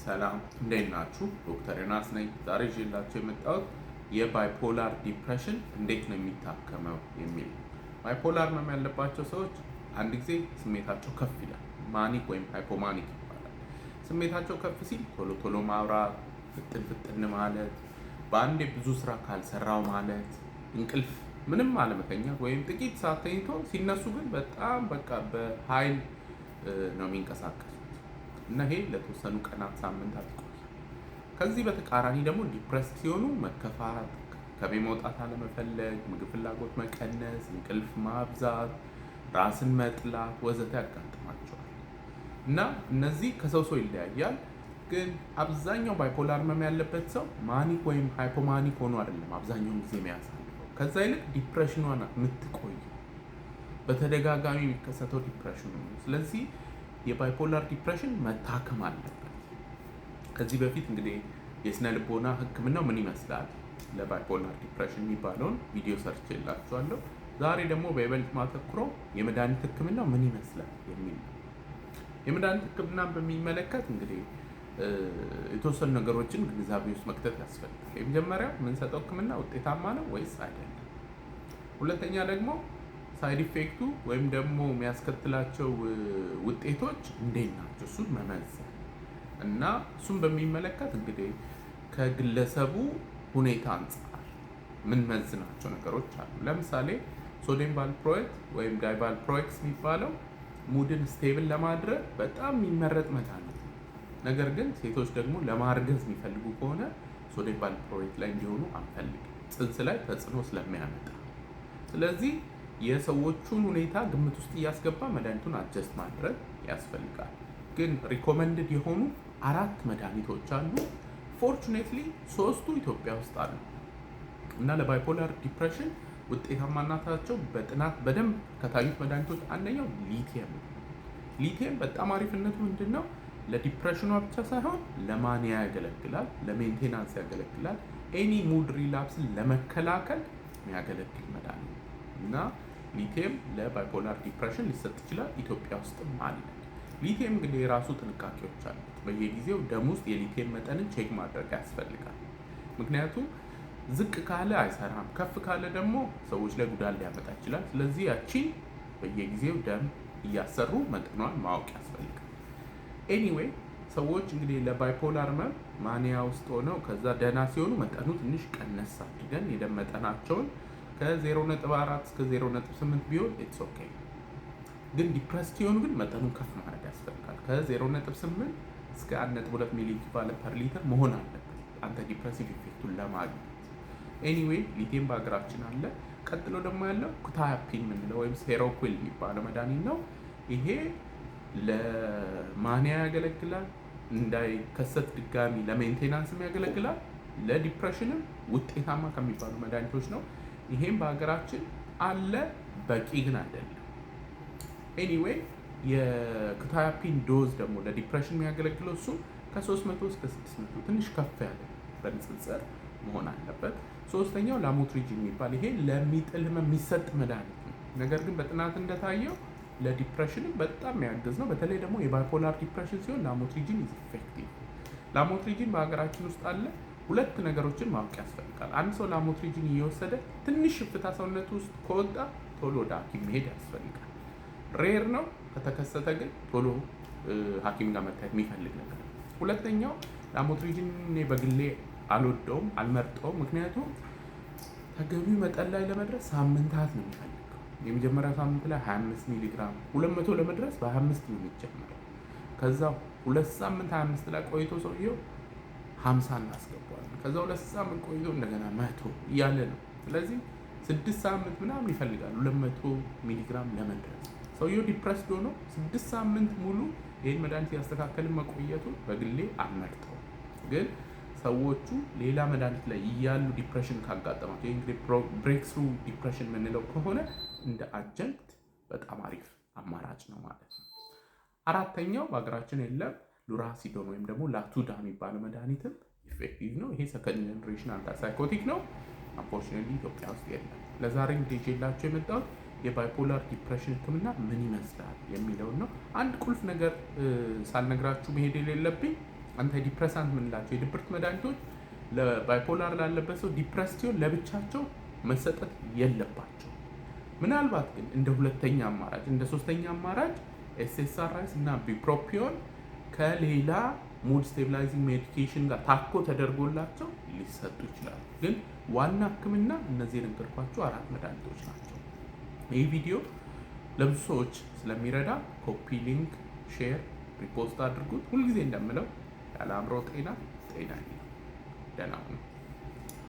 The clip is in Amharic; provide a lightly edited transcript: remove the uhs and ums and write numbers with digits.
ሰላም እንዴት ናችሁ? ዶክተር ዮናስ ነኝ። ዛሬ ይዤላችሁ የመጣሁት የባይፖላር ዲፕሬሽን እንዴት ነው የሚታከመው የሚል። ባይፖላር ህመም ያለባቸው ሰዎች አንድ ጊዜ ስሜታቸው ከፍ ይላል፣ ማኒክ ወይም ሃይፖማኒክ ይባላል። ስሜታቸው ከፍ ሲል ቶሎ ቶሎ ማውራት፣ ፍጥን ፍጥን ማለት፣ በአንዴ ብዙ ስራ ካልሰራው ማለት፣ እንቅልፍ ምንም አለመተኛት ወይም ጥቂት ሰዓት ተኝቶ ሲነሱ ግን በጣም በቃ በኃይል ነው የሚንቀሳቀሱት እና ይሄ ለተወሰኑ ቀናት ሳምንታት ይቆያል። ከዚህ በተቃራኒ ደግሞ ዲፕረስ ሲሆኑ መከፋት፣ ከቤት መውጣት አለመፈለግ፣ ምግብ ፍላጎት መቀነስ፣ እንቅልፍ ማብዛት፣ ራስን መጥላት ወዘተ ያጋጥማቸዋል። እና እነዚህ ከሰው ሰው ይለያያል። ግን አብዛኛው ባይፖላር ህመም ያለበት ሰው ማኒክ ወይም ሃይፖማኒክ ሆኖ አይደለም አብዛኛውን ጊዜ የሚያሳልፈው። ከዛ ይልቅ ዲፕሬሽኗ ናት የምትቆየው፣ በተደጋጋሚ የሚከሰተው ዲፕሬሽኑ ነው። ስለዚህ የባይፖላር ዲፕሬሽን መታከም አለበት። ከዚህ በፊት እንግዲህ የስነ ልቦና ህክምናው ምን ይመስላል ለባይፖላር ዲፕሬሽን የሚባለውን ቪዲዮ ሰርች የላችኋለሁ። ዛሬ ደግሞ በይበልጥ ማተኩረው የመድኃኒት ህክምናው ምን ይመስላል የሚል ነው። የመድኃኒት ህክምናን በሚመለከት እንግዲህ የተወሰኑ ነገሮችን ግንዛቤ ውስጥ መክተት ያስፈልጋል። የመጀመሪያው የምንሰጠው ህክምና ውጤታማ ነው ወይስ አይደለም። ሁለተኛ ደግሞ ሳይድ ኢፌክቱ ወይም ደግሞ የሚያስከትላቸው ውጤቶች እንዴት ናቸው፣ እሱን መመዘን እና እሱን በሚመለከት እንግዲህ ከግለሰቡ ሁኔታ አንጻር ምን መዝናቸው ነገሮች አሉ። ለምሳሌ ሶዲየም ቫልፕሮይት ወይም ዳይቫልፕሮክስ የሚባለው ሙድን ስቴብል ለማድረግ በጣም የሚመረጥ መድኃኒት ነው። ነገር ግን ሴቶች ደግሞ ለማርገዝ የሚፈልጉ ከሆነ ሶዲየም ቫልፕሮይት ላይ እንዲሆኑ አንፈልግም፣ ጽንስ ላይ ተጽዕኖ ስለሚያመጣ። ስለዚህ የሰዎቹን ሁኔታ ግምት ውስጥ እያስገባ መድኃኒቱን አጀስት ማድረግ ያስፈልጋል። ግን ሪኮመንድድ የሆኑ 4 መድኃኒቶች አሉ። ፎርቹኔትሊ 3ቱ ኢትዮጵያ ውስጥ አሉ እና ለባይፖላር ዲፕሬሽን ውጤታማነታቸው በጥናት በደንብ ከታዩት መድኃኒቶች አንደኛው ሊቲየም ነው። ሊቲየም በጣም አሪፍነቱ ምንድን ነው? ለዲፕሬሽኗ ብቻ ሳይሆን ለማኒያ ያገለግላል፣ ለሜንቴናንስ ያገለግላል፣ ኤኒ ሙድ ሪላፕስን ለመከላከል የሚያገለግል መድኃኒት እና ሊቲየም ለባይፖላር ዲፕሬሽን ሊሰጥ ይችላል። ኢትዮጵያ ውስጥም አለ። ሊቲየም እንግዲህ የራሱ ጥንቃቄዎች አሉት። በየጊዜው ደም ውስጥ የሊቲየም መጠንን ቼክ ማድረግ ያስፈልጋል። ምክንያቱም ዝቅ ካለ አይሰራም፣ ከፍ ካለ ደግሞ ሰዎች ላይ ጉዳት ሊያመጣ ይችላል። ስለዚህ ያቺን በየጊዜው ደም እያሰሩ መጠኗን ማወቅ ያስፈልጋል። ኤኒዌይ ሰዎች እንግዲህ ለባይፖላር ህመም ማኒያ ውስጥ ሆነው ከዛ ደህና ሲሆኑ መጠኑ ትንሽ ቀነስ አድርገን የደም መጠናቸውን ከ0.4 እስከ 0.8 ቢሆን ኢትስ ኦኬ። ግን ዲፕረስ ሲሆኑ ግን መጠኑን ከፍ ማድረግ ያስፈልጋል። ከ0.8 እስከ 1.2 ሚሊ ኢኩቫለንት ፐር ሊትር መሆን አለበት አንተ ዲፕሬሲቭ ኢፌክቱን ለማግኘት። ኤኒዌይ ሊቲየም በሀገራችን አለ። ቀጥሎ ደግሞ ያለው ኩታያፒን የምንለው ወይም ሴሮኩል የሚባለው መድኃኒት ነው። ይሄ ለማኒያ ያገለግላል፣ እንዳይከሰት ድጋሚ ለሜንቴናንስም ያገለግላል። ለዲፕሬሽንም ውጤታማ ከሚባሉ መድኃኒቶች ነው። ይሄም በሀገራችን አለ፣ በቂ ግን አይደለም። ኤኒዌይ የኩታያፒን ዶዝ ደግሞ ለዲፕሬሽን የሚያገለግለው እሱ ከ300 እስከ 600 ትንሽ ከፍ ያለ በንጽጽር መሆን አለበት። ሶስተኛው ላሞትሪጂን የሚባል ይሄ ለሚጥል ህመም የሚሰጥ መድኃኒት ነው። ነገር ግን በጥናት እንደታየው ለዲፕሬሽንም በጣም የሚያግዝ ነው። በተለይ ደግሞ የባይፖላር ዲፕሬሽን ሲሆን ላሞትሪጂን ኢዝ ኢፌክቲቭ። ላሞትሪጂን በሀገራችን ውስጥ አለ። 2 ነገሮችን ማወቅ ያስፈልጋል። አንድ ሰው ላሞትሪጂን እየወሰደ ትንሽ ሽፍታ ሰውነቱ ውስጥ ከወጣ ቶሎ ወደ ሐኪም መሄድ ያስፈልጋል። ሬር ነው፣ ከተከሰተ ግን ቶሎ ሐኪም ጋር መታየት የሚፈልግ ነገር ነው። ሁለተኛው ላሞትሪጂን እኔ በግሌ አልወደውም፣ አልመርጠውም። ምክንያቱም ተገቢው መጠን ላይ ለመድረስ ሳምንታት ነው የሚፈልገው። የመጀመሪያው ሳምንት ላይ 25 ሚሊግራም 200 ለመድረስ በ25 ነው የሚጀምረው። ከዛ 2 ሳምንት 25 ላይ ቆይቶ ሰውየው 50 እናስገባዋለን። ከዛ 2 ሳምንት ቆይቶ እንደገና 100 እያለ ነው። ስለዚህ 6 ሳምንት ምናምን ይፈልጋል 200 ሚሊግራም ለመድረስ። ሰውየው ዲፕረስድ ሆኖ 6 ሳምንት ሙሉ ይህን መድኃኒት ያስተካከልን መቆየቱን በግሌ አልመርጠውም። ግን ሰዎቹ ሌላ መድኃኒት ላይ እያሉ ዲፕሬሽን ካጋጠማቸው እንግዲህ ብሬክ ስሩ ዲፕሬሽን የምንለው ከሆነ እንደ አጀንክት በጣም አሪፍ አማራጭ ነው ማለት ነው። አራተኛው በሀገራችን የለም ሉራሲዶን ወይም ደግሞ ላቱዳ የሚባለው መድኃኒትም ኢፌክቲቭ ነው። ይሄ ሰከንድ ጀነሬሽን አንታሳይኮቲክ ነው። አንፎርቹኔትሊ ኢትዮጵያ ውስጥ የለም። ለዛሬ እንግዲህ ይዤላችሁ የመጣሁት የባይፖላር ዲፕሬሽን ህክምና ምን ይመስላል የሚለውን ነው። አንድ ቁልፍ ነገር ሳልነግራችሁ መሄድ የሌለብኝ አንታይ ዲፕሬሳንት የምንላቸው የድብርት መድኃኒቶች ለባይፖላር ላለበት ሰው ዲፕረስ ሲሆን ለብቻቸው መሰጠት የለባቸው። ምናልባት ግን እንደ ሁለተኛ አማራጭ እንደ ሶስተኛ አማራጭ ኤስኤስአርአይስ እና ቢፕሮፒዮን ከሌላ ሙድ ስቴብላይዚንግ ሜዲኬሽን ጋር ታኮ ተደርጎላቸው ሊሰጡ ይችላሉ። ግን ዋና ህክምና እነዚህ የነገርኳቸው 4 መድኃኒቶች ናቸው። ይህ ቪዲዮ ለብዙ ሰዎች ስለሚረዳ ኮፒ ሊንክ፣ ሼር፣ ሪፖስት አድርጉት። ሁልጊዜ እንደምለው ያለ አእምሮ ጤና ጤና ነው። ደህና ሁኑ።